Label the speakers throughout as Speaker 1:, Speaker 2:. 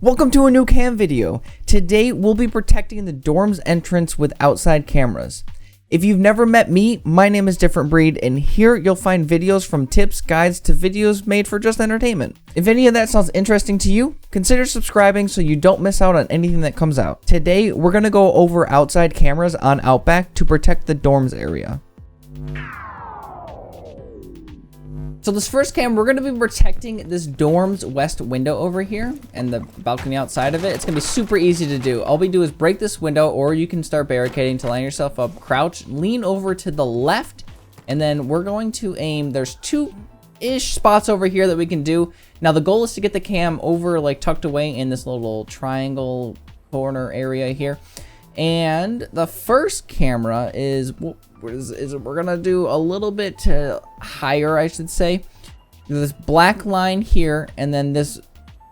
Speaker 1: Welcome to a new cam video. Today we'll be protecting the dorm's entrance with outside cameras. If you've never met me, my name is Different Breed, and here you'll find videos from tips, guides to videos made for just entertainment. If any of that sounds interesting to you, consider subscribing so you don't miss out on anything that comes out. Today we're going to go over outside cameras on Outback to protect the dorms area. So this first cam, we're going to be protecting this dorm's west window over here and the balcony outside of it. It's going to be super easy to do. All we do is break this window, or you can start barricading to line yourself up, crouch, lean over to the left, and then we're going to aim. There's two-ish spots over here that we can do. Now the goal is to get the cam over, like tucked away in this little triangle corner area here. And the first camera is we're gonna do a little bit higher, I should say. This black line here, and then this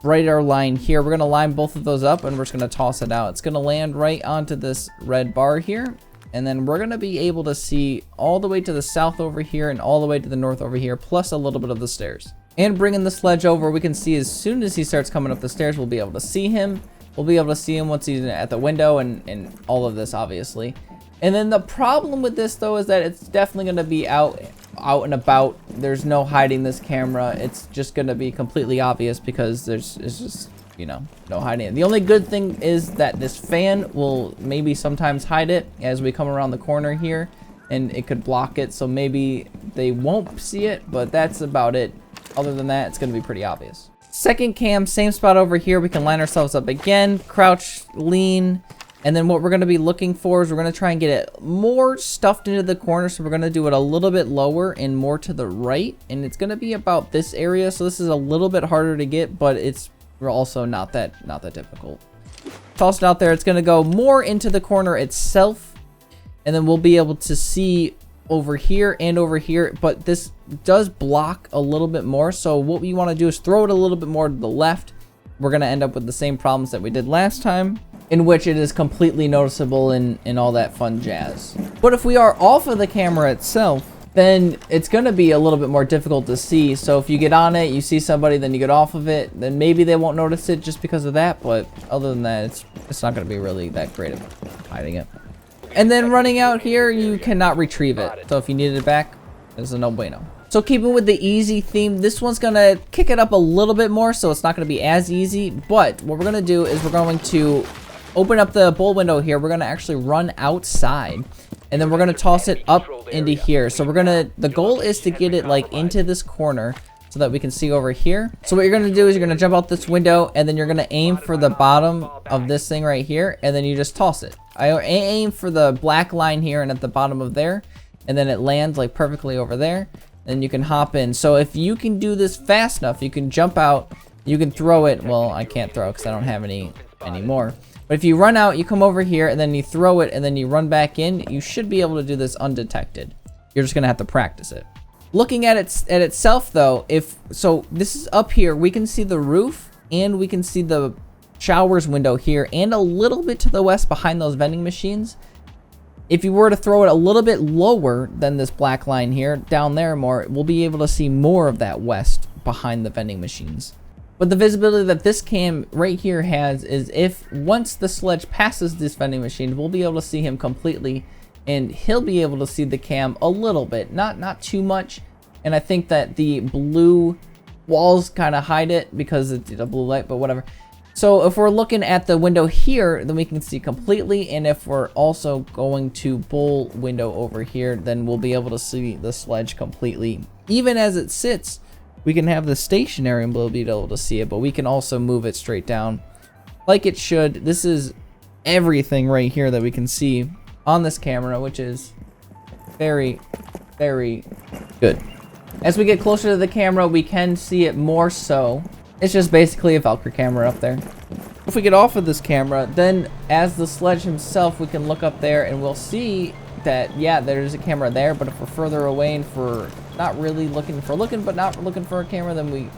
Speaker 1: brighter line here. We're gonna line both of those up, and we're just gonna toss it out. It's gonna land right onto this red bar here, and then we're gonna be able to see all the way to the south over here and all the way to the north over here, plus a little bit of the stairs. And bringing the sledge over, we can see as soon as he starts coming up the stairs, we'll be able to see him. We'll be able to see him once he's at the window and all of this, obviously. And then the problem with this, though, is that it's definitely going to be out and about. There's no hiding this camera. It's just going to be completely obvious because it's just, you know, no hiding it. The only good thing is that this fan will maybe sometimes hide it as we come around the corner here, and it could block it. So maybe they won't see it, but that's about it. Other than that, it's going to be pretty obvious. Second cam, same spot over here. We can line ourselves up again, crouch, lean, and then what we're going to be looking for is we're going to try and get it more stuffed into the corner. So we're going to do it a little bit lower and more to the right, and it's going to be about this area. So this is a little bit harder to get, but it's also not that difficult. Toss it out there. It's going to go more into the corner itself, and then we'll be able to see over here and over here, but this does block a little bit more. So what we want to do is throw it a little bit more to the left. We're going to end up with the same problems that we did last time, in which it is completely noticeable and all that fun jazz. But if we are off of the camera itself, then it's going to be a little bit more difficult to see. So if you get on it, you see somebody, then you get off of it, then maybe they won't notice it just because of that. But other than that, it's not going to be really that great at hiding it. And then running out here, you cannot retrieve it. So if you needed it back, it's a no bueno. So keeping with the easy theme, this one's going to kick it up a little bit more, so it's not going to be as easy. But what we're going to do is we're going to open up the bowl window here. We're going to actually run outside, and then we're going to toss it up into here. So the goal is to get it like into this corner so that we can see over here. So what you're going to do is you're going to jump out this window, and then you're going to aim for the bottom of this thing right here, and then you just toss it. I aim for the black line here and at the bottom of there, and then it lands like perfectly over there. Then you can hop in. So if you can do this fast enough, you can jump out, you can throw it. Well, I can't throw because I don't have any anymore. But if you run out, you come over here, and then you throw it, and then you run back in, you should be able to do this undetected. You're just going to have to practice it. Looking at itself, though, so this is up here, we can see the roof, and we can see the showers window here, and a little bit to the west behind those vending machines. If you were to throw it a little bit lower than this black line here, down there more, we'll be able to see more of that west behind the vending machines. But the visibility that this cam right here has is if once the sledge passes this vending machine, we'll be able to see him completely, and he'll be able to see the cam a little bit, not too much. And I think that the blue walls kind of hide it because it's a blue light, but whatever. So if we're looking at the window here, then we can see completely. And if we're also going to bowl window over here, then we'll be able to see the sledge completely. Even as it sits, we can have the stationary and we'll be able to see it, but we can also move it straight down like it should. This is everything right here that we can see on this camera, which is very, very good. As we get closer to the camera, we can see it more so. It's just basically a Valkyrie camera up there. If we get off of this camera, then as the sledge himself, we can look up there and we'll see that, yeah, there's a camera there. But if we're further away and for not really but not looking for a camera, then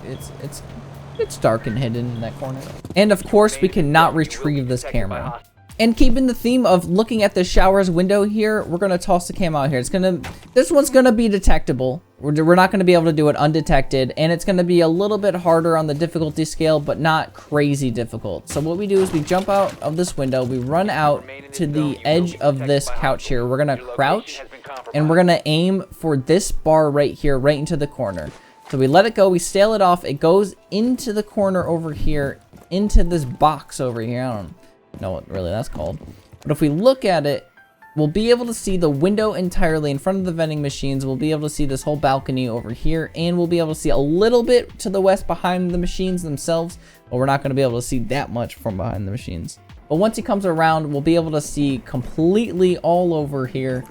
Speaker 1: it's dark and hidden in that corner. And of course, we cannot retrieve this camera. And keeping the theme of looking at the showers window here, we're gonna toss the cam out here. This one's gonna be detectable. We're not going to be able to do it undetected, and it's going to be a little bit harder on the difficulty scale, but not crazy difficult. So what we do is we jump out of this window, we run out to the edge of this couch here. We're going to crouch, and we're going to aim for this bar right here, right into the corner. So we let it go, we sail it off, it goes into the corner over here, into this box over here. I don't know what really that's called. But if we look at it, we'll be able to see the window entirely in front of the vending machines. We'll be able to see this whole balcony over here, and we'll be able to see a little bit to the west behind the machines themselves, but we're not going to be able to see that much from behind the machines. But once he comes around, we'll be able to see completely all over here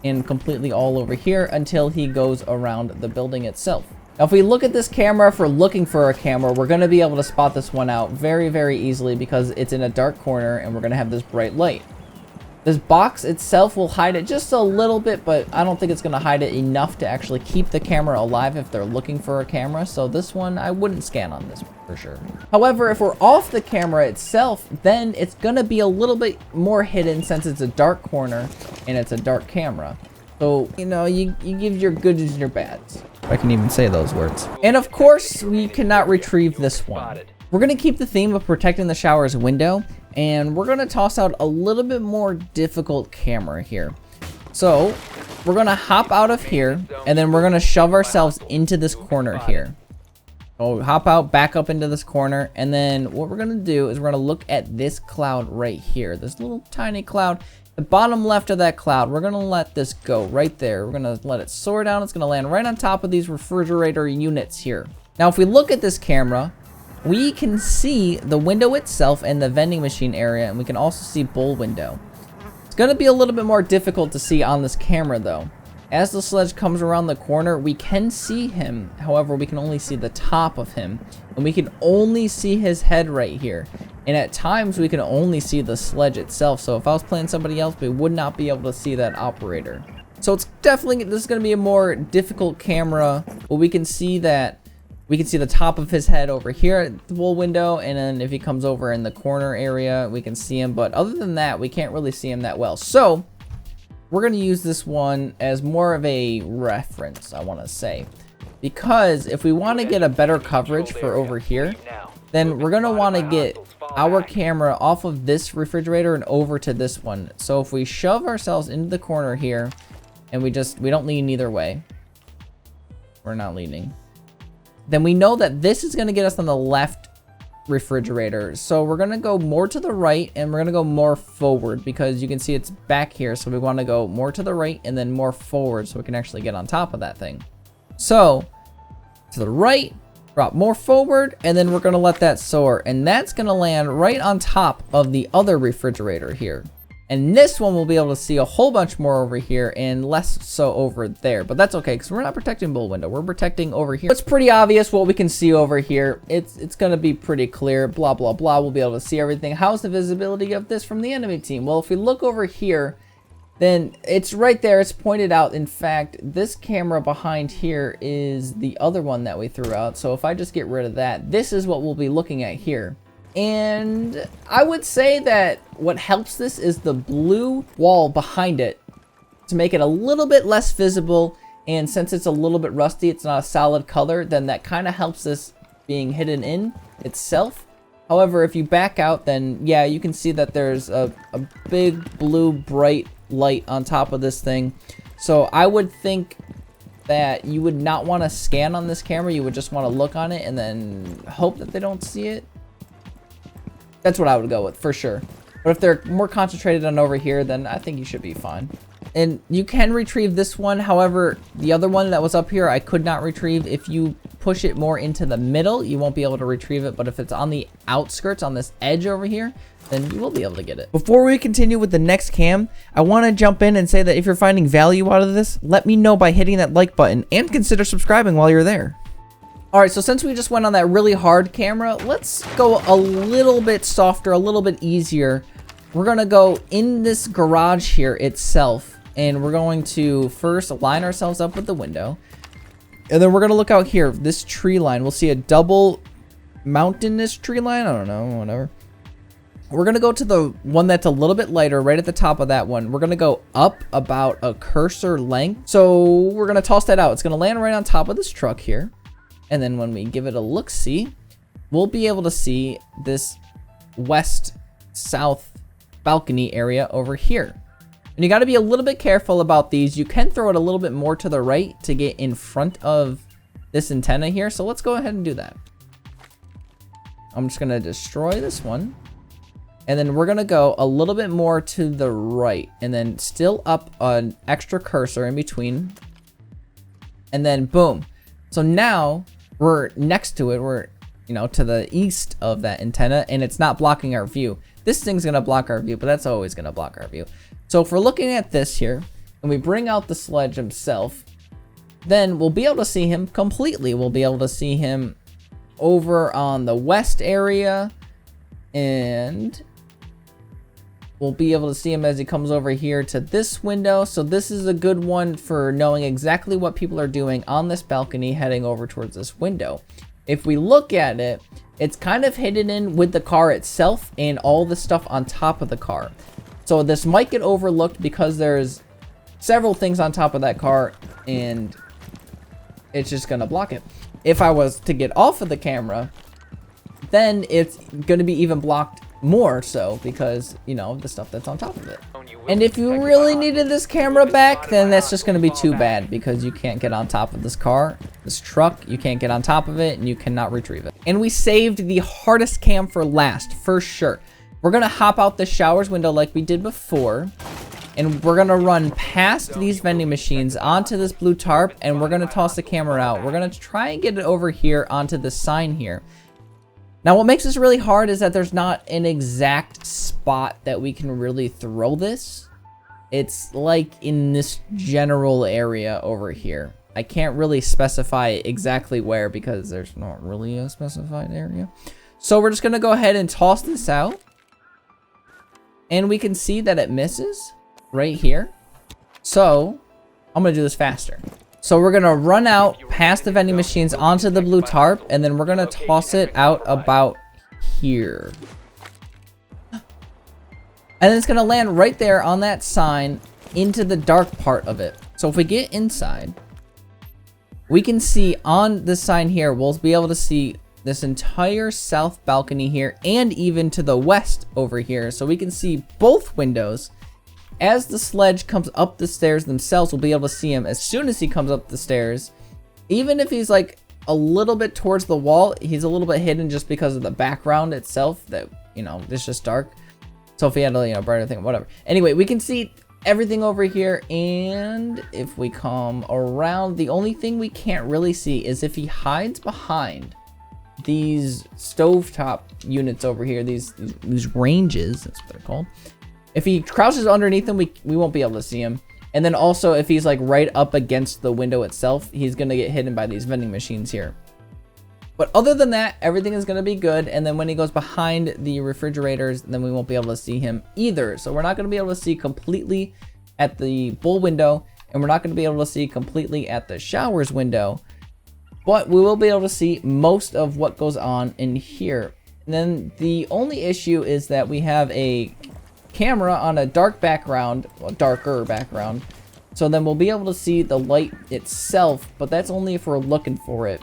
Speaker 1: and completely all over here until he goes around the building itself. Now, if we look at this camera, if we're looking for a camera, we're going to be able to spot this one out very, very easily because it's in a dark corner and we're going to have this bright light. This box itself will hide it just a little bit, but I don't think it's going to hide it enough to actually keep the camera alive if they're looking for a camera. So this one, I wouldn't scan on this one for sure. However, if we're off the camera itself, then it's going to be a little bit more hidden since it's a dark corner and it's a dark camera. So, you know, you give your goods and your bads. I can even say those words. And of course, we cannot retrieve this one. We're going to keep the theme of protecting the shower's window, and we're going to toss out a little bit more difficult camera here. So we're going to hop out of here, and then we're going to shove ourselves into this corner here. So hop out, back up into this corner, and then what we're going to do is we're going to look at this cloud right here. This little tiny cloud. The bottom left of that cloud, we're going to let this go right there. We're going to let it soar down. It's going to land right on top of these refrigerator units here. Now, if we look at this camera, we can see the window itself and the vending machine area, and we can also see bull window. It's going to be a little bit more difficult to see on this camera, though. As the sledge comes around the corner, we can see him. However, we can only see the top of him, and we can only see his head right here. And at times, we can only see the sledge itself. So if I was playing somebody else, we would not be able to see that operator. So it's definitely, this is going to be a more difficult camera, but we can see that, we can see the top of his head over here at the bull window. And then if he comes over in the corner area, we can see him. But other than that, we can't really see him that well. So we're going to use this one as more of a reference, I want to say. Because if we want to get a better coverage for over here, then we're going to want to get our camera off of this refrigerator and over to this one. So if we shove ourselves into the corner here and we don't lean either way, we're not leaning, then we know that this is going to get us on the left refrigerator. So we're going to go more to the right and we're going to go more forward because you can see it's back here. So we want to go more to the right and then more forward so we can actually get on top of that thing. So to the right, drop more forward, and then we're going to let that soar, and that's going to land right on top of the other refrigerator here. And this one we'll be able to see a whole bunch more over here and less so over there, but that's okay because we're not protecting bull window, we're protecting over here. It's pretty obvious what we can see over here. It's going to be pretty clear, blah blah blah. We'll be able to see everything. How's the visibility of this from the enemy team? Well, if we look over here, then it's right there, it's pointed out. In fact, this camera behind here is the other one that we threw out. So if I just get rid of that, this is what we'll be looking at here. And I would say that what helps this is the blue wall behind it to make it a little bit less visible. And since it's a little bit rusty, it's not a solid color, then that kind of helps this being hidden in itself. However, if you back out, then yeah, you can see that there's a big blue bright light on top of this thing. So I would think that you would not want to scan on this camera. You would just want to look on it and then hope that they don't see it. That's what I would go with for sure. But if they're more concentrated on over here, then I think you should be fine. And you can retrieve this one. However, the other one that was up here, I could not retrieve. If you push it more into the middle, you won't be able to retrieve it. But if it's on the outskirts, on this edge over here, then you will be able to get it. Before we continue with the next cam, I want to jump in and say that if you're finding value out of this, let me know by hitting that like button and consider subscribing while you're there. All right, so since we just went on that really hard camera, let's go a little bit softer, a little bit easier. We're going to go in this garage here itself. And we're going to first line ourselves up with the window. And then we're going to look out here, this tree line. We'll see a double mountainous tree line. I don't know, whatever. We're going to go to the one that's a little bit lighter right at the top of that one. We're going to go up about a cursor length. So we're going to toss that out. It's going to land right on top of this truck here. And then when we give it a look-see, we'll be able to see this west-south balcony area over here. And you got to be a little bit careful about these. You can throw it a little bit more to the right to get in front of this antenna here. So let's go ahead and do that. I'm just going to destroy this one. And then we're going to go a little bit more to the right. And then still up an extra cursor in between. And then boom. So now we're next to it. We're, you know, to the east of that antenna. And it's not blocking our view. This thing's going to block our view. But that's always going to block our view. So if we're looking at this here. And we bring out the sledge himself. Then we'll be able to see him completely. We'll be able to see him over on the west area. And we'll be able to see him as he comes over here to this window. So this is a good one for knowing exactly what people are doing on this balcony heading over towards this window. If we look at it, it's kind of hidden in with the car itself and all the stuff on top of the car. So this might get overlooked because there's several things on top of that car and it's just going to block it. If I was to get off of the camera, then it's going to be even blocked more so because, you know, the stuff that's on top of it. And if you really needed this camera back, then that's just going to be too bad because you can't get on top of this car, this truck, you can't get on top of it and you cannot retrieve it. And we saved the hardest cam for last, for sure. We're going to hop out the showers window like we did before. And we're going to run past these vending machines onto this blue tarp and we're going to toss the camera out. We're going to try and get it over here onto the sign here. Now, what makes this really hard is that there's not an exact spot that we can really throw this. It's like in this general area over here. I can't really specify exactly where because there's not really a specified area. So we're just going to go ahead and toss this out. And we can see that it misses right here. So I'm going to do this faster. So we're going to run out past the vending machines onto the blue tarp, and then we're going to toss it out about here. And then it's going to land right there on that sign into the dark part of it. So if we get inside, we can see on the sign here, we'll be able to see this entire south balcony here and even to the west over here. So we can see both windows. As the sledge comes up the stairs themselves, we'll be able to see him as soon as he comes up the stairs. Even if he's like a little bit towards the wall, he's a little bit hidden just because of the background itself that, you know, it's just dark. So if he had a, you know, brighter thing, whatever. Anyway, we can see everything over here. And if we come around, the only thing we can't really see is if he hides behind these stovetop units over here, these ranges, that's what they're called. If he crouches underneath them, we won't be able to see him. And then also if he's like right up against the window itself, he's going to get hidden by these vending machines here. But other than that, everything is going to be good. And then when he goes behind the refrigerators, then we won't be able to see him either. So we're not going to be able to see completely at the bowl window. And we're not going to be able to see completely at the showers window. But we will be able to see most of what goes on in here. And then the only issue is that we have a camera on a dark background, well, darker background. So then we'll be able to see the light itself, but that's only if we're looking for it.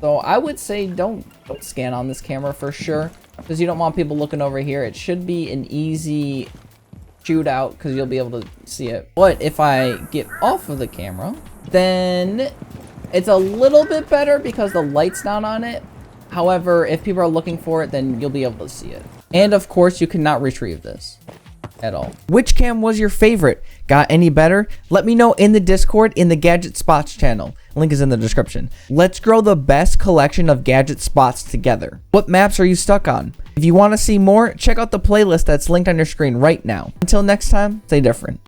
Speaker 1: So I would say don't scan on this camera for sure, because you don't want people looking over here. It should be an easy shootout because you'll be able to see it. But if I get off of the camera, then it's a little bit better because the light's not on it. However, if people are looking for it, then you'll be able to see it. And of course, you cannot retrieve this at all. Which cam was your favorite? Got any better? Let me know in the Discord in the Gadget Spots channel. Link is in the description. Let's grow the best collection of gadget spots together. What maps are you stuck on? If you want to see more, check out the playlist that's linked on your screen right now. Until next time, stay different.